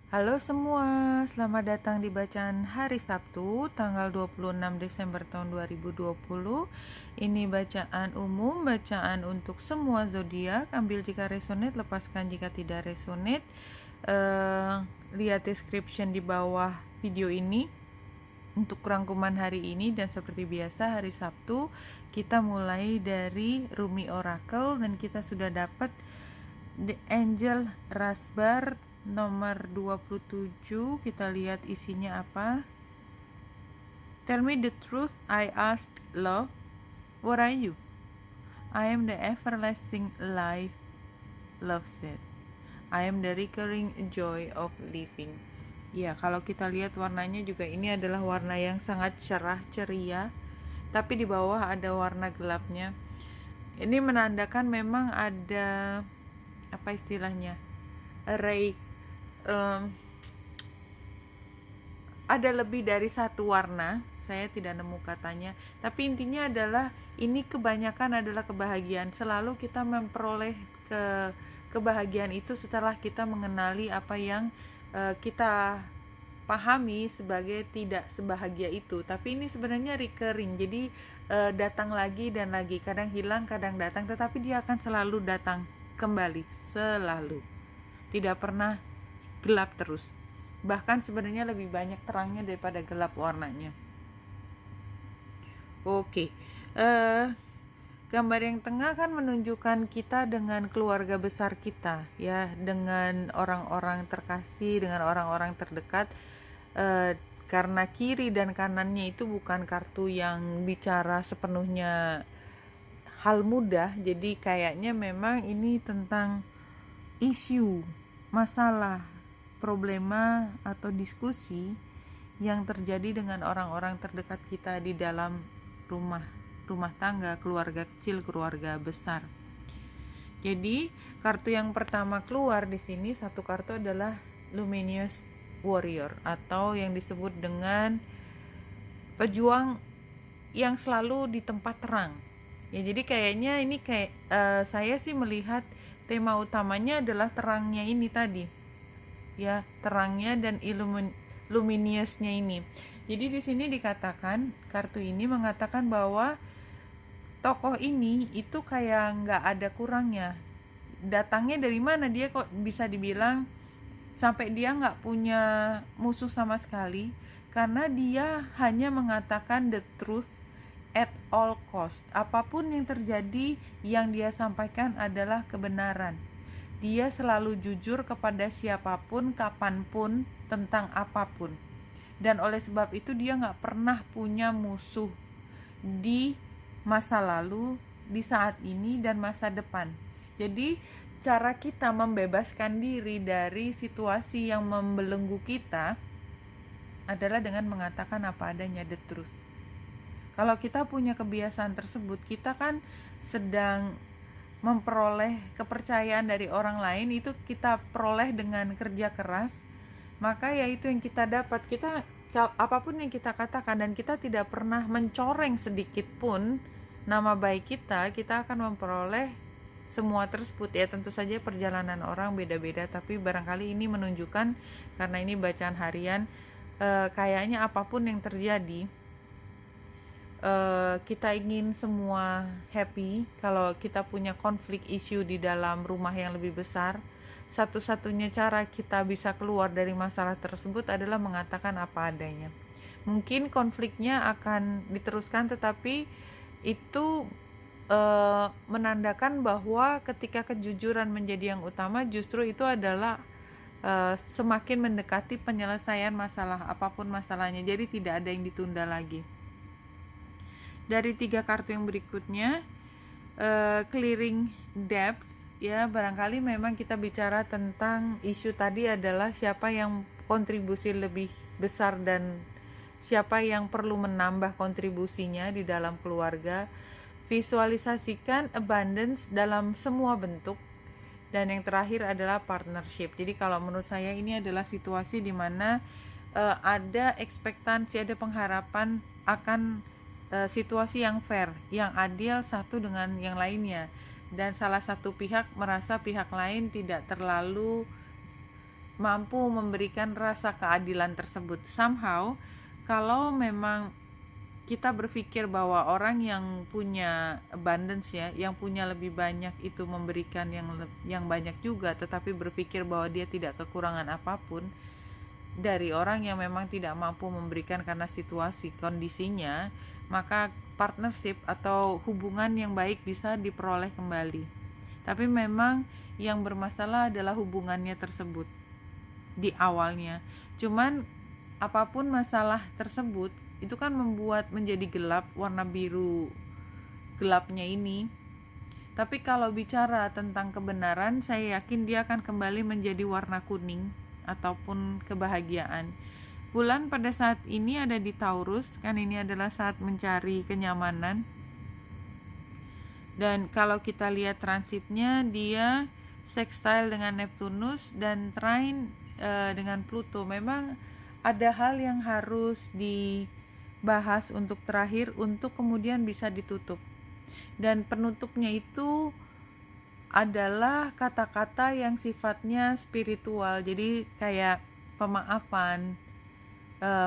Halo semua, selamat datang di bacaan hari Sabtu, tanggal 26 Desember tahun 2020. Ini bacaan umum, bacaan untuk semua zodiak. Ambil jika resonate, lepaskan jika tidak resonate. Lihat description di bawah video ini untuk rangkuman hari ini. Dan seperti biasa hari Sabtu kita mulai dari Rumi Oracle dan kita sudah dapat The Angel Rasbar nomor 27. Kita lihat isinya apa. Tell me the truth, I asked love. What are you? I am the everlasting life, love said. I am the recurring joy of living. Ya, kalau kita lihat warnanya juga ini adalah warna yang sangat cerah ceria, tapi di bawah ada warna gelapnya. Ini menandakan memang ada apa istilahnya, array, ada lebih dari satu warna. Saya tidak nemu katanya, tapi intinya adalah ini kebanyakan adalah kebahagiaan. Selalu kita memperoleh kebahagiaan itu setelah kita mengenali apa yang kita pahami sebagai tidak sebahagia itu. Tapi ini sebenarnya recurring, jadi datang lagi dan lagi, kadang hilang kadang datang, tetapi dia akan selalu datang kembali, selalu, tidak pernah gelap terus. Bahkan sebenarnya lebih banyak terangnya daripada gelap warnanya. Oke, gambar yang tengah kan menunjukkan kita dengan keluarga besar kita, ya, dengan orang-orang terkasih, dengan orang-orang terdekat. Karena kiri dan kanannya itu bukan kartu yang bicara sepenuhnya hal mudah, jadi kayaknya memang ini tentang isu, masalah, problema atau diskusi yang terjadi dengan orang-orang terdekat kita di dalam rumah tangga, keluarga kecil, keluarga besar. Jadi kartu yang pertama keluar di sini, satu kartu adalah Luminous Warrior atau yang disebut dengan pejuang yang selalu di tempat terang. Ya, jadi kayaknya ini kayak saya sih melihat tema utamanya adalah terangnya ini tadi. Ya, terangnya dan luminousnya ini. Jadi di sini dikatakan, kartu ini mengatakan bahwa tokoh ini itu kayak nggak ada kurangnya. Datangnya dari mana dia kok bisa dibilang sampai dia nggak punya musuh sama sekali, karena dia hanya mengatakan the truth at all cost. Apapun yang terjadi, yang dia sampaikan adalah kebenaran. Dia selalu jujur kepada siapapun, kapanpun, tentang apapun. Dan oleh sebab itu dia gak pernah punya musuh di masa lalu, di saat ini, dan masa depan. Jadi cara kita membebaskan diri dari situasi yang membelenggu kita adalah dengan mengatakan apa adanya, the truth. Kalau kita punya kebiasaan tersebut, kita kan sedang memperoleh kepercayaan dari orang lain, itu kita peroleh dengan kerja keras, maka ya itu yang kita dapat. Kita apapun yang kita katakan dan kita tidak pernah mencoreng sedikit pun nama baik kita akan memperoleh semua tersebut. Ya, tentu saja perjalanan orang beda-beda, tapi barangkali ini menunjukkan, karena ini bacaan harian, kayaknya apapun yang terjadi, kita ingin semua happy. Kalau kita punya konflik isu di dalam rumah yang lebih besar, satu-satunya cara kita bisa keluar dari masalah tersebut adalah mengatakan apa adanya. Mungkin konfliknya akan diteruskan, tetapi itu menandakan bahwa ketika kejujuran menjadi yang utama, justru itu adalah semakin mendekati penyelesaian masalah, apapun masalahnya. Jadi tidak ada yang ditunda lagi. Dari 3 kartu yang berikutnya, clearing debts, ya, barangkali memang kita bicara tentang isu tadi adalah siapa yang kontribusi lebih besar dan siapa yang perlu menambah kontribusinya di dalam keluarga. Visualisasikan abundance dalam semua bentuk. Dan yang terakhir adalah partnership. Jadi kalau menurut saya ini adalah situasi di mana ada ekspektasi, ada pengharapan akan situasi yang fair, yang adil satu dengan yang lainnya, dan salah satu pihak merasa pihak lain tidak terlalu mampu memberikan rasa keadilan tersebut. Somehow kalau memang kita berpikir bahwa orang yang punya abundance ya, yang punya lebih banyak itu memberikan yang banyak juga, tetapi berpikir bahwa dia tidak kekurangan apapun dari orang yang memang tidak mampu memberikan karena situasi kondisinya, maka partnership atau hubungan yang baik bisa diperoleh kembali. Tapi memang yang bermasalah adalah hubungannya tersebut di awalnya. Cuman apapun masalah tersebut itu kan membuat menjadi gelap, warna biru gelapnya ini. Tapi kalau bicara tentang kebenaran, saya yakin dia akan kembali menjadi warna kuning ataupun kebahagiaan. Bulan pada saat ini ada di Taurus, kan ini adalah saat mencari kenyamanan. Dan kalau kita lihat transitnya, dia sextile dengan Neptunus dan trine dengan Pluto. Memang ada hal yang harus dibahas untuk terakhir, untuk kemudian bisa ditutup. Dan penutupnya itu adalah kata-kata yang sifatnya spiritual. Jadi kayak pemaafan,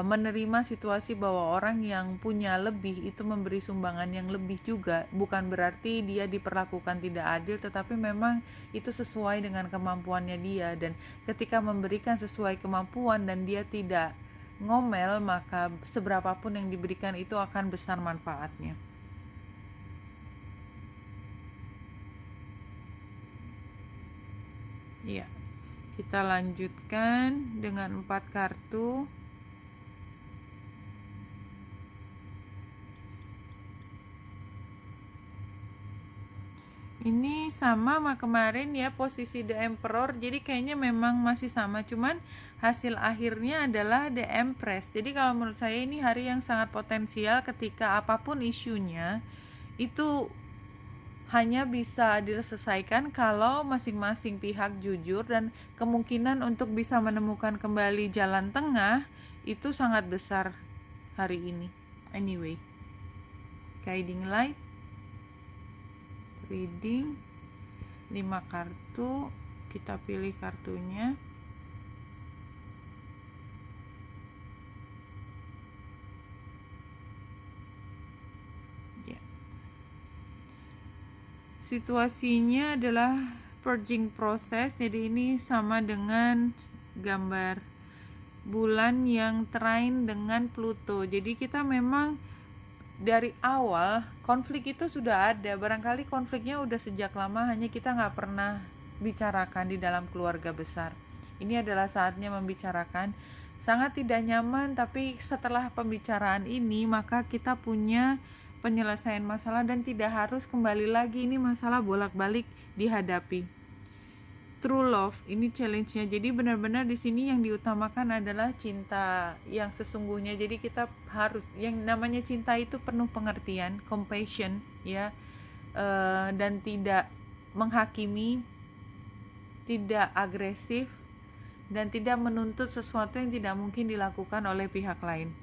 menerima situasi bahwa orang yang punya lebih itu memberi sumbangan yang lebih juga. Bukan berarti dia diperlakukan tidak adil, tetapi memang itu sesuai dengan kemampuannya dia. Dan ketika memberikan sesuai kemampuan dan dia tidak ngomel, maka seberapapun yang diberikan itu akan besar manfaatnya. Iya, kita lanjutkan dengan 4 kartu. Ini sama kemarin ya, posisi The Emperor, jadi kayaknya memang masih sama, cuman hasil akhirnya adalah The Empress. Jadi kalau menurut saya ini hari yang sangat potensial ketika apapun isunya itu hanya bisa diselesaikan kalau masing-masing pihak jujur, dan kemungkinan untuk bisa menemukan kembali jalan tengah itu sangat besar hari ini. Anyway, guiding light, reading 5 kartu, kita pilih kartunya. Ya. Situasinya adalah purging proses, jadi ini sama dengan gambar bulan yang trine dengan Pluto. Jadi kita memang dari awal konflik itu sudah ada, barangkali konfliknya udah sejak lama, hanya kita nggak pernah bicarakan di dalam keluarga besar. Ini adalah saatnya membicarakan. Sangat tidak nyaman, tapi setelah pembicaraan ini maka kita punya penyelesaian masalah dan tidak harus kembali lagi ini masalah bolak-balik dihadapi. True love ini challenge-nya. Jadi benar-benar di sini yang diutamakan adalah cinta yang sesungguhnya. Jadi kita harus, yang namanya cinta itu penuh pengertian, compassion ya, dan tidak menghakimi, tidak agresif, dan tidak menuntut sesuatu yang tidak mungkin dilakukan oleh pihak lain.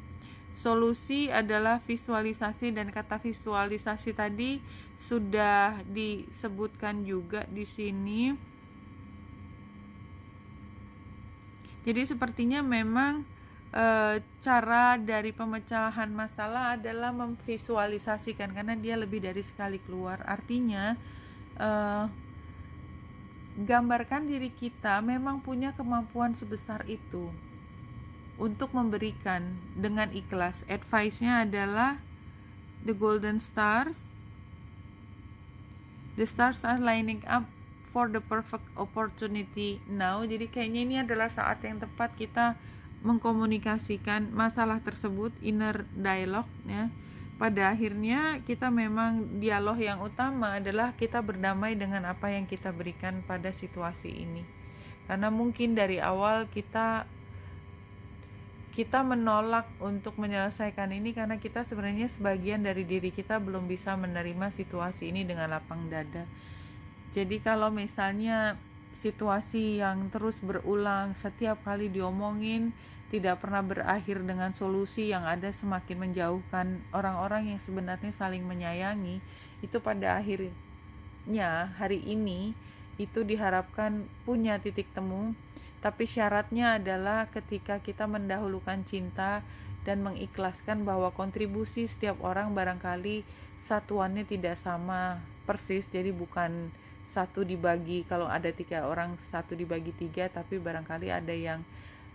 Solusi adalah visualisasi, dan kata visualisasi tadi sudah disebutkan juga di sini. Jadi sepertinya memang cara dari pemecahan masalah adalah memvisualisasikan, karena dia lebih dari sekali keluar. Artinya gambarkan diri kita memang punya kemampuan sebesar itu untuk memberikan dengan ikhlas. Advice-nya adalah the golden stars. The stars are lining up for the perfect opportunity now. Jadi kayaknya ini adalah saat yang tepat kita mengkomunikasikan masalah tersebut, inner dialogue ya. Pada akhirnya kita memang dialog yang utama adalah kita berdamai dengan apa yang kita berikan pada situasi ini. Karena mungkin dari awal kita menolak untuk menyelesaikan ini karena kita sebenarnya sebagian dari diri kita belum bisa menerima situasi ini dengan lapang dada. Jadi kalau misalnya situasi yang terus berulang, setiap kali diomongin, tidak pernah berakhir dengan solusi, yang ada semakin menjauhkan orang-orang yang sebenarnya saling menyayangi, itu pada akhirnya hari ini itu diharapkan punya titik temu. Tapi syaratnya adalah ketika kita mendahulukan cinta dan mengikhlaskan bahwa kontribusi setiap orang barangkali satuannya tidak sama persis, jadi bukan satu dibagi, kalau ada 3 orang satu dibagi 3, tapi barangkali ada yang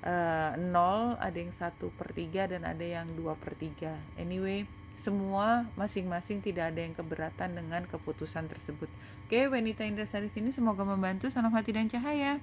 0, ada yang 1/3, dan ada yang 2/3. Anyway, semua masing-masing tidak ada yang keberatan dengan keputusan tersebut. Oke, Wanita Indrasari sini semoga membantu. Salam hati dan cahaya.